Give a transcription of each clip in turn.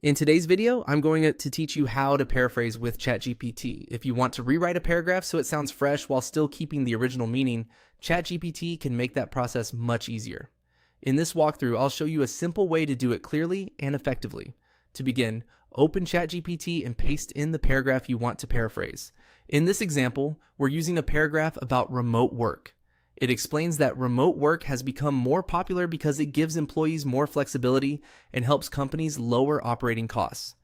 In today's video, I'm going to teach you how to paraphrase with ChatGPT. If you want to rewrite a paragraph so it sounds fresh while still keeping the original meaning, ChatGPT can make that process much easier. In this walkthrough, I'll show you a simple way to do it clearly and effectively. To begin, open ChatGPT and paste in the paragraph you want to paraphrase. In this example, we're using a paragraph about remote work. It explains that remote work has become more popular because it gives employees more flexibility and helps companies lower operating costs.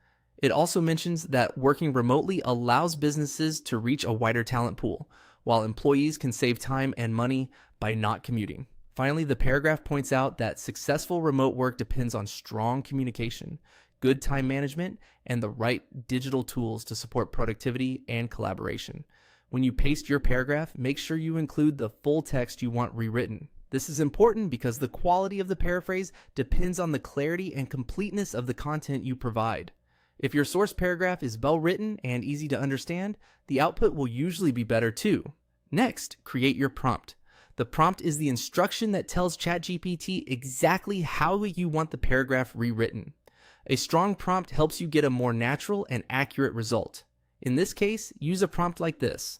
It also mentions that working remotely allows businesses to reach a wider talent pool, while employees can save time and money by not commuting. Finally, the paragraph points out that successful remote work depends on strong communication, good time management, and the right digital tools to support productivity and collaboration. When you paste your paragraph, make sure you include the full text you want rewritten. This is important because the quality of the paraphrase depends on the clarity and completeness of the content you provide. If your source paragraph is well written and easy to understand, the output will usually be better too. Next, create your prompt. The prompt is the instruction that tells ChatGPT exactly how you want the paragraph rewritten. A strong prompt helps you get a more natural and accurate result. In this case, use a prompt like this.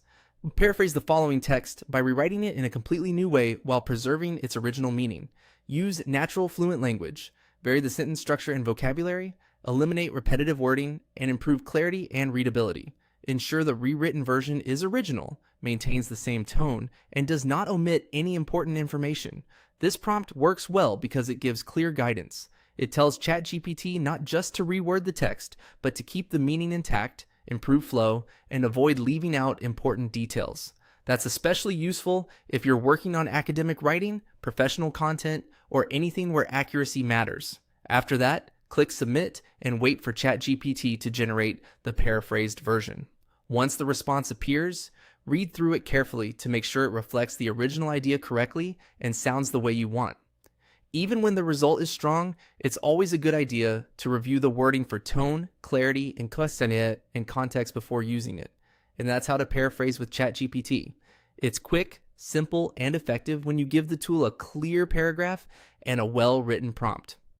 Paraphrase the following text by rewriting it in a completely new way while preserving its original meaning. Use natural, fluent language. Vary the sentence structure and vocabulary. Eliminate repetitive wording and improve clarity and readability. Ensure the rewritten version is original, maintains the same tone, and does not omit any important information. This prompt works well because it gives clear guidance. It tells ChatGPT not just to reword the text, but to keep the meaning intact, improve flow, and avoid leaving out important details. That's especially useful if you're working on academic writing, professional content, or anything where accuracy matters. After that, click Submit and wait for ChatGPT to generate the paraphrased version. Once the response appears, read through it carefully to make sure it reflects the original idea correctly and sounds the way you want. Even when the result is strong, it's always a good idea to review the wording for tone, clarity, and context before using it. And that's how to paraphrase with ChatGPT. It's quick, simple, and effective when you give the tool a clear paragraph and a well-written prompt.